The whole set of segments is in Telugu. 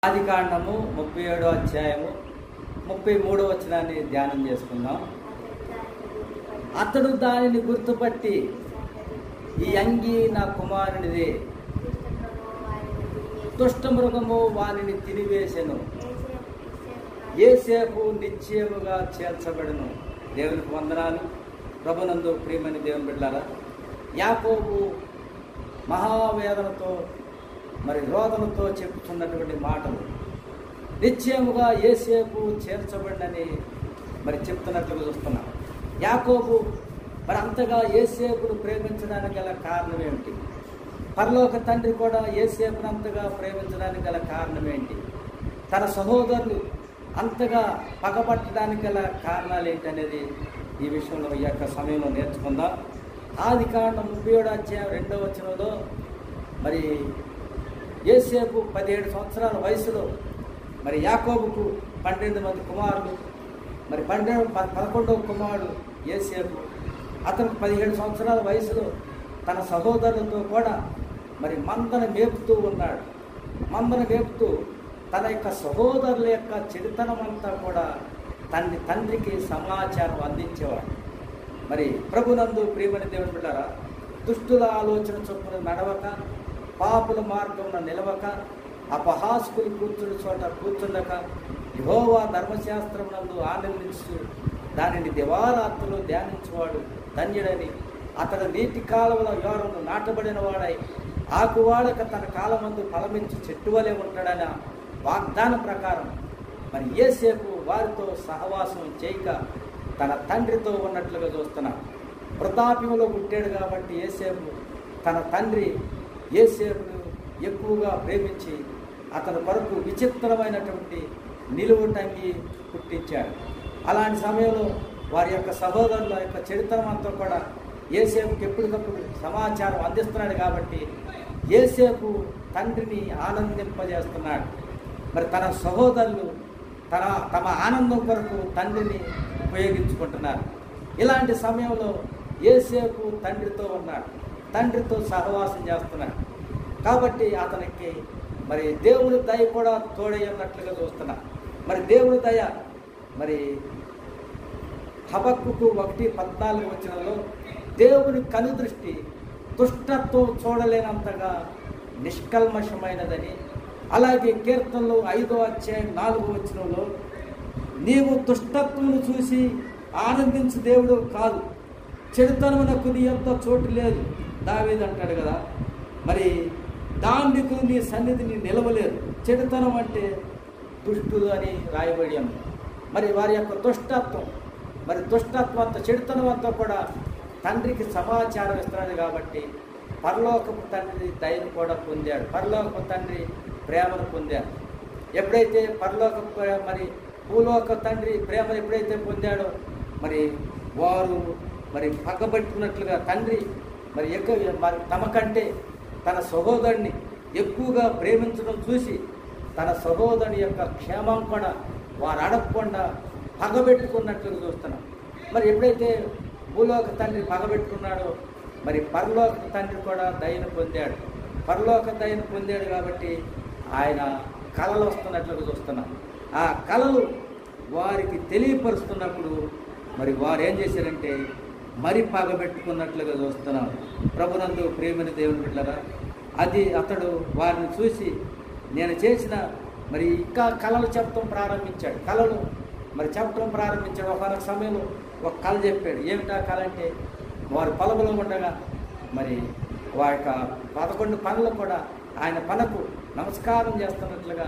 ఆదికాండము 37వ అధ్యాయము 33వ వచనాన్ని ధ్యానం చేసుకుందాం. అతడు దానిని గుర్తుపట్టి, ఈ అంగీ నా కుమారునిదే, దుష్టమృగము వానిని తినివేసెను, యోసేపు నిశ్చయముగా చేర్చబడును. దేవునికి వందనాలు. ప్రభునందు ప్రియమైన దేవుని బిడ్డలారా, యాకోబు మహావేదనతో రోదనతో చెప్పుతున్నటువంటి మాటలు నిశ్చయముగా యోసేపు చేర్చబడినని చెప్తున్నట్లుగా చూస్తున్నాం. యాకోబు అంతగా యోసేపును ప్రేమించడానికి గల కారణం ఏమిటి? పరలోక తండ్రి కూడా యోసేపును అంతగా ప్రేమించడానికి గల కారణం ఏంటి? తన సహోదరులు అంతగా పగబట్టడానికి గల కారణాలు ఏంటనేది ఈ విషయంలో ఈ యొక్క సమయంలో నేర్చుకుందాం. ఆదికాండం 37వ అధ్యాయం 2వ వచనంలో యోసేపు 17 సంవత్సరాల వయసులో యాకోబుకు 12 మంది కుమారులు, 11వ కుమారుడు యోసేపు. అతను 17 సంవత్సరాల వయసులో తన సహోదరులతో కూడా మందను మేపుతూ ఉన్నాడు. మందను మేపుతూ తన యొక్క సహోదరుల యొక్క చెడుతనం అంతా కూడా తండ్రికి సమాచారం అందించేవాడు. ప్రభునందు ప్రియమైన దేవుని బిడ్డలారా, దుష్టుల ఆలోచన చొప్పున నడవక, పాపుల మార్గమున నిలవక, అపహాస్కులు కూర్చుని చోట కూర్చుండక, యెహోవా ధర్మశాస్త్రమునందు ఆనందించు దానిని దివారాత్రులు ధ్యానించువాడు ధన్యుడని, అతడు నీటి కాలువల యోరను నాటబడిన వాడై ఆకువాడక తన కాలమందు ఫలమించి చెట్టు వలె ఉంటాడని వాగ్దానం ప్రకారం యోసేపు వారితో సహవాసం చేయక తన తండ్రితో ఉన్నట్లుగా చూస్తున్నాడు. వృద్ధాప్యంలో పుట్టాడు కాబట్టి యోసేపు తన తండ్రి యోసేపును ఎక్కువగా ప్రేమించి అతని కొరకు విచిత్రమైనటువంటి నిలువుటంగి పుట్టించాడు. అలాంటి సమయంలో వారి యొక్క సహోదరుల యొక్క చరిత్రం అంతా కూడా యోసేపుకి ఎప్పటికప్పుడు సమాచారం అందిస్తున్నాడు కాబట్టి యోసేపు తండ్రిని ఆనందింపజేస్తున్నాడు. తన సహోదరులు తమ ఆనందం కొరకు తండ్రిని ఉపయోగించుకుంటున్నారు. ఇలాంటి సమయంలో యోసేపు తండ్రితో ఉన్నాడు, తండ్రితో సహవాసం చేస్తున్నాడు కాబట్టి అతనికి దేవుని దయ కూడా తోడై ఉన్నట్లుగా చూస్తున్నా. దేవుని దయ హబక్కుకు 1:14 వచనంలో దేవుని కనుదృష్టి దుష్టత్వం చూడలేనంతగా నిష్కల్మషమైనదని, అలాగే కీర్తనలు 5వ అధ్యాయం 4వ వచనంలో నీవు దుష్టత్వమును చూసి ఆనందించు దేవుడు కాదు, చెడుతనమునకు నీ అంత చోటు లేదు దావీదు అంటాడు కదా. దాండికులు నీ సన్నిధిని నిలవలేరు. చెడుతనం అంటే దుష్టులు అని రాయబడి ఉంది. వారి యొక్క దుష్టత్వం దుష్టత్వం అంతా చెడుతనం అంతా కూడా తండ్రికి సమాచారం ఇస్తున్నాడు కాబట్టి పరలోకపు తండ్రి దయను కూడా పొందాడు, పరలోకపు తండ్రి ప్రేమను పొందాడు. ఎప్పుడైతే భూలోక తండ్రి ప్రేమను ఎప్పుడైతే పొందాడో వారు పగబట్టుకున్నట్లుగా తండ్రి తమ కంటే తన సహోదరుని ఎక్కువగా ప్రేమించడం చూసి తన సహోదరుని యొక్క క్షేమం కూడా వారు అడగకుండా పగబెట్టుకున్నట్లుగా చూస్తున్నాం. ఎప్పుడైతే భూలోక తండ్రి పగబెట్టుకున్నాడో పరలోక తండ్రి కూడా దయను పొందాడు. పరలోక దయను పొందాడు కాబట్టి ఆయన కళలు వస్తున్నట్లుగా చూస్తున్నాం. ఆ కళలు వారికి తెలియపరుస్తున్నప్పుడు వారు ఏం చేశారంటే పగబెట్టుకున్నట్లుగా చూస్తున్నాం. ప్రభునందు ప్రియమైన దేవుని బిడ్డలారా, అతడు వారిని చూసి నేను చేసిన ఇంకా కళలు చెప్పడం ప్రారంభించాడు. కళలు చెప్పడం ప్రారంభించాడు. ఒక సమయంలో ఒక కళ చెప్పాడు. ఏమిటా కళ అంటే వారు పొలంలో ఉండగా వారి యొక్క 11 పనులు కూడా ఆయన పనకు నమస్కారం చేస్తున్నట్లుగా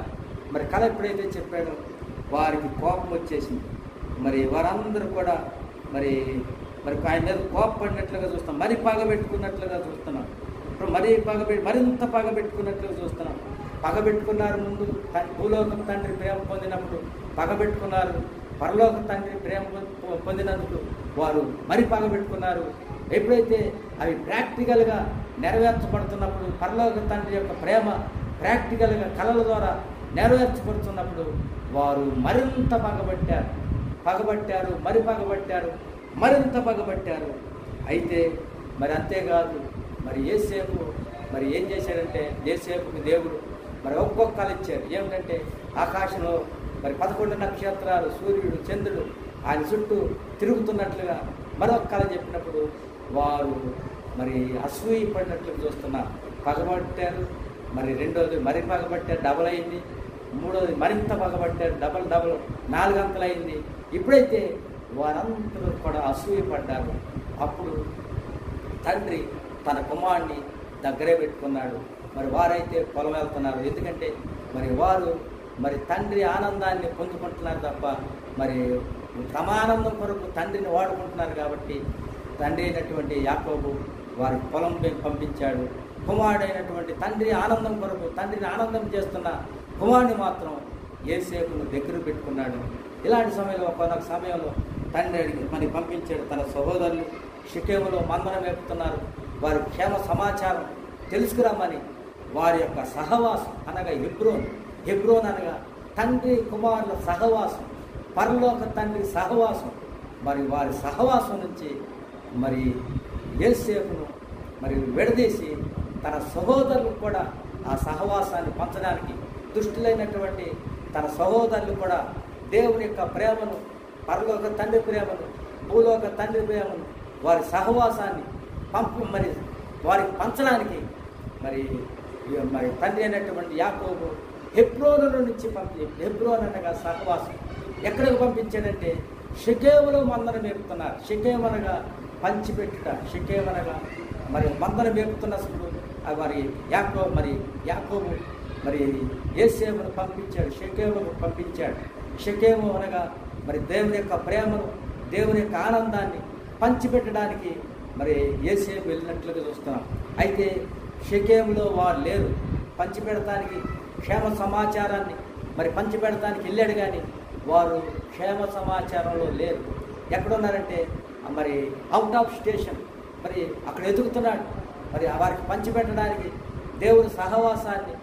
కళ ఎప్పుడైతే చెప్పాడో వారికి కోపం వచ్చేసింది. వారందరూ కూడా ఆయన మీద కోపపడినట్లుగా చూస్తాం. పగబెట్టుకున్నట్లుగా చూస్తున్నాం. ఇప్పుడు మరింత పగబెట్టుకున్నట్లుగా చూస్తున్నాం. పగబెట్టుకున్నారు. ముందు భూలోక తండ్రి ప్రేమ పొందినప్పుడు పగబెట్టుకున్నారు. పరలోక తండ్రి ప్రేమ పొందినందుకు వారు పగబెట్టుకున్నారు. ఎప్పుడైతే అవి ప్రాక్టికల్గా నెరవేర్చబడుతున్నప్పుడు పరలోక తండ్రి యొక్క ప్రేమ ప్రాక్టికల్గా కళల ద్వారా నెరవేర్చబడుతున్నప్పుడు వారు మరింత పగబట్టారు, మరింత పగబట్టారు. అయితే అంతేకాదు యోసేపు ఏం చేశాడంటే యోసేపుకి దేవుడు మరి ఒక్కొక్క కళ ఇచ్చారు. ఏమిటంటే ఆకాశంలో మరి 11 నక్షత్రాలు, సూర్యుడు, చంద్రుడు ఆయన చుట్టూ తిరుగుతున్నట్లుగా మరొక కళ చెప్పినప్పుడు వారు మరి అసూయ పడినట్లు చూస్తున్నారు. పగబట్టారు, మరి రెండోది మరి పగబట్టారు, డబల్ అయింది. మూడోది మరింత పగబట్టారు, డబల్ 4 అంతలు అయింది. ఇప్పుడైతే వారందరూ కూడా అసూయ పడ్డారు. అప్పుడు తండ్రి తన కుమారుడిని దగ్గరే పెట్టుకున్నాడు. మరి వారైతే పొలం వెళ్తున్నారు. ఎందుకంటే మరి వారు మరి తండ్రి ఆనందాన్ని పొందుకుంటున్నారు తప్ప మరి తమ ఆనందం కొరకు తండ్రిని వాడుకుంటున్నారు. కాబట్టి తండ్రి అయినటువంటి యాకోబు వారికి పొలం పంపించాడు. కుమారుడైనటువంటి తండ్రి ఆనందం కొరకు తండ్రిని ఆనందం చేస్తున్న కుమారుని మాత్రం యోసేపును దగ్గర పెట్టుకున్నాడు. ఇలాంటి సమయంలో ఒకనొక సమయంలో తండ్రి మరి పంపించాడు. తన సహోదరులు షెకెములో మందనం వేపుతున్నారు, వారి క్షేమ సమాచారం తెలుసుకురమ్మని వారి యొక్క సహవాసం అనగా హెబ్రోన్ అనగా తండ్రి కుమారుల సహవాసం, పరలోక తండ్రి సహవాసం. మరి వారి సహవాసం నుంచి మరి యోసేపును మరి విడదీసి తన సహోదరులకు కూడా ఆ సహవాసాన్ని పంచడానికి దుష్టులైనటువంటి తన సహోదరులు కూడా దేవుని యొక్క ప్రేమను, పరలోక తండ్రి ప్రేమను, భూలోక తండ్రి ప్రేమను, వారి సహవాసాన్ని మరి వారికి పంచడానికి మరి తండ్రి అయినటువంటి యాకోబు హెబ్రోను నుంచి హెబ్రోన్ అనగా సహవాసం ఎక్కడికి పంపించాడంటే షెకెములో మందను మేపుతున్నారు. షెకెము అనగా పంచిపెట్టుట, షెకెము అనగా మరి మందను మేపుతున్నప్పుడు మరి యాకోబు మరి యోసేపును పంపించాడు, షెకెమును పంపించాడు. షెకెము అనగా మరి దేవుని యొక్క ప్రేమను, దేవుని యొక్క ఆనందాన్ని పంచిపెట్టడానికి మరి యోసేపు వెళ్ళినట్లుగా చూస్తున్నాం. అయితే షెకెములో వారు లేరు. పంచిపెడటానికి క్షేమ సమాచారాన్ని మరి పంచిపెడటానికి వెళ్ళాడు, కానీ వారు క్షేమ సమాచారంలో లేరు. ఎక్కడున్నారంటే మరి అవుట్ ఆఫ్ స్టేషన్, మరి అక్కడ ఎదుగుతున్నాడు. మరి వారికి పంచిపెట్టడానికి దేవుని సహవాసాన్ని,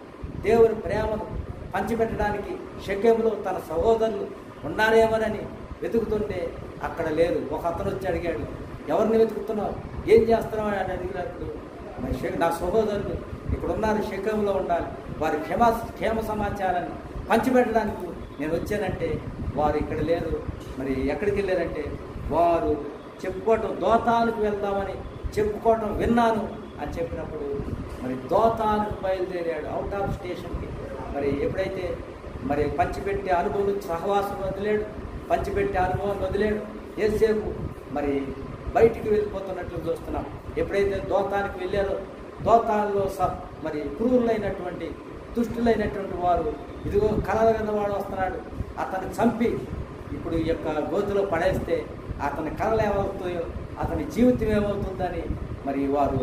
దేవుని ప్రేమను పంచిపెట్టడానికి షెకెములో తన సహోదరులు ఉన్నారేమోనని వెతుకుతుంటే అక్కడ లేరు. ఒక అతను వచ్చి అడిగాడు, ఎవరిని వెతుకుతున్నావు, ఏం చేస్తున్నావు అని అడిగినప్పుడు నా సహోదరులు ఇక్కడ ఉన్నారు, షెకెములో ఉండాలి, వారి క్షేమ సమాచారాన్ని పంచిపెట్టడానికి నేను వచ్చానంటే వారు ఇక్కడ లేరు. మరి ఎక్కడికి వెళ్ళారంటే వారు చెప్పుకోవటం దోతానికి వెళ్దామని చెప్పుకోవటం విన్నాను అని చెప్పినప్పుడు మరి దోతానికి బయలుదేరాడు, అవుట్ ఆఫ్ స్టేషన్కి. మరి ఎప్పుడైతే మరి పంచిపెట్టే అనుభవం నుంచి సహవాసం వదిలేడు, పంచిపెట్టే అనుభవం వదిలేడు, యోసేపు మరి బయటికి వెళ్ళిపోతున్నట్లు చూస్తున్నాం. ఎప్పుడైతే దోతానికి వెళ్ళారో దోతాల్లో మరి క్రూరులైనటువంటి దుష్టులైనటువంటి వారు ఇదిగో కలగల వాడు వస్తున్నాడు, అతన్ని చంపి ఇప్పుడు ఈ యొక్క గోతులో పడేస్తే అతని కళలు ఏమవుతాయో, అతని జీవితం ఏమవుతుందని మరి వారు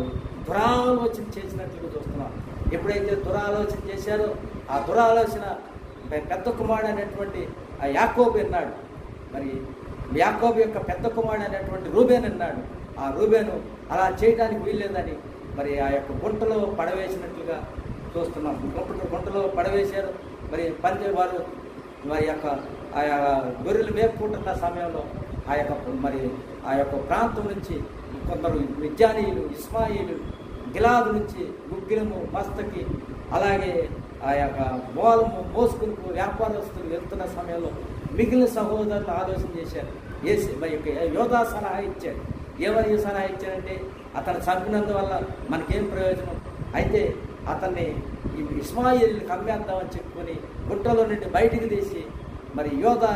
దురాలోచన చేసినట్లుగా చూస్తున్నాం. ఎప్పుడైతే దురాలోచన చేశారో ఆ దురాలోచన పెద్ద కుమారుడు అనేటువంటి ఆ యాకోబు అన్నాడు. మరి యాకోబు యొక్క పెద్ద కుమారుడు అనేటువంటి రూబేన్ అన్నాడు. ఆ రూబేను అలా చేయడానికి వీల్లేదని మరి ఆ యొక్క గుంటలో పడవేసినట్లుగా చూస్తున్నాం. గుంటలో పడవేశారు. మరి వారు మరి యొక్క ఆ గొర్రెలు మేపుకుంటున్న సమయంలో ఆ యొక్క ప్రాంతం నుంచి కొందరు మిద్యానీయులు, ఇస్మాయిలు, గిలాదు నుంచి గుగ్గిలము, మస్తకి, అలాగే ఆ యొక్క మూలము మోసుకుని వ్యాపారస్తులు వెళ్తున్న సమయంలో మిగిలిన సహోదరులు ఆలోచన చేశారు. మరి యోధా సలహా ఇచ్చాడు. ఏమని సలహా ఇచ్చారంటే అతను చంపినందువల్ల మనకేం ప్రయోజనం, అయితే అతన్ని ఈ ఇస్మాయిల్ని కమ్మేద్దామని చెప్పుకొని గుట్టలో నుండి బయటికి తీసి మరి యోధా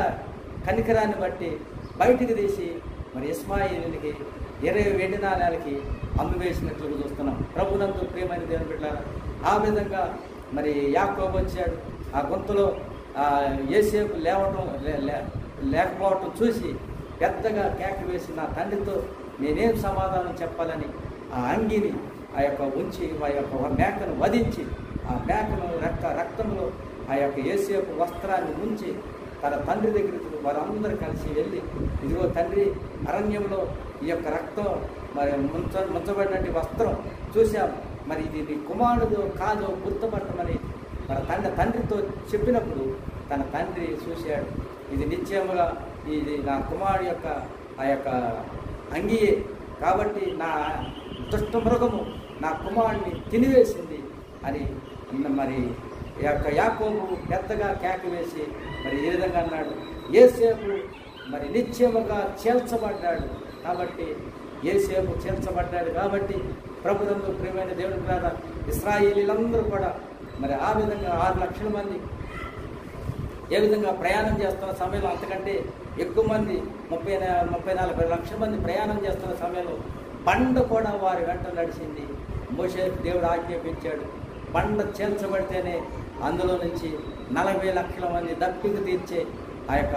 కనికరాన్ని బట్టి బయటికి తీసి మరి ఇస్మాయిల్కి 20 వెండి నాణేలకి అమ్మివేసినట్లుగా చూస్తున్నాం. ప్రభునందు ప్రియమైన దేవుని బిడ్డలారా, ఆ విధంగా మరి యాకోబు వచ్చాడు. ఆ గుంతలో యోసేపు లేకపోవటం చూసి పెద్దగా కేక వేసి నా తండ్రితో నేనేం సమాధానం చెప్పాలని ఆ అంగిని ఆ యొక్క ఉంచి ఆ యొక్క మేకను వధించి ఆ మేకను రక్తంలో ఆ యొక్క యోసేపు వస్త్రాన్ని ఉంచి తన తండ్రి దగ్గరికి వారందరూ కలిసి వెళ్ళి ఇదిగో తండ్రి అరణ్యంలో ఈ యొక్క రక్తం మరి ముంచబడినటువంటి వస్త్రం చూశాం, మరి ఇది నీ కుమారుడు కాదో గుర్తుపట్టమని మన తండ్రితో చెప్పినప్పుడు తన తండ్రి చూశాడు, ఇది నిశ్చయముగా ఇది నా కుమారుడు యొక్క ఆ యొక్క అంగియే, కాబట్టి నా దుష్ట మృగము నా కుమారుడిని తినివేసింది అని మరి యాకోబు పెద్దగా కేక వేసి మరి ఈ విధంగా అన్నాడు, యోసేపు మరి నిశ్చయముగా చేల్చబడ్డాడు. కాబట్టి యోసేపు చేల్చబడ్డాడు కాబట్టి ప్రభునందు ప్రియమైన దేవుని ద్వారా ఇశ్రాయేలీలందరూ కూడా మరి ఆ విధంగా 6 లక్షల మంది ఏ విధంగా ప్రయాణం చేస్తున్న సమయంలో, అంతకంటే ఎక్కువ మంది 30-40 లక్షల మంది ప్రయాణం చేస్తున్న సమయంలో బండ కూడా వారి వెంట నడిచింది. మోషేకు దేవుడు ఆజ్ఞాపించాడు, బండ చేల్చబడితేనే అందులో నుంచి 40 లక్షల మంది దప్పిక తీర్చే ఆ యొక్క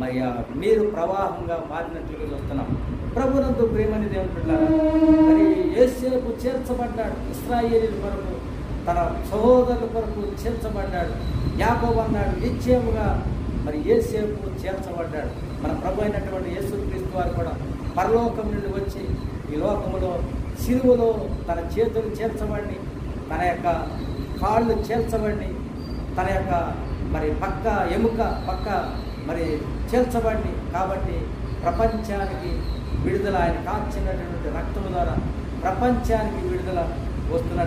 మరి నీరు ప్రవాహంగా మారినట్లుగా చూస్తున్నాం. ప్రభునందు ప్రేమని దేవుడు మరి యోసేపు చేర్చబడ్డాడు, ఇశ్రాయేలీల కొరకు తన సహోదరుల కొరకు చేర్చబడ్డాడు. యాకోబు అన్నాడు, నిశ్చయముగా మరి యోసేపు చేర్చబడ్డాడు. మన ప్రభు అయినటువంటి యేసుక్రీస్తు వారు కూడా పరలోకం నుండి వచ్చి ఈ లోకములో సిలువలో తన చేతులు చేర్చబడి, తన యొక్క కాళ్ళు చేర్చబడి, తన యొక్క మరి పక్క మరి చేర్చబడి, కాబట్టి ప్రపంచానికి విడుదల, ఆయన కాచినటువంటి రక్తము ద్వారా ప్రపంచానికి విడుదల వస్తున్న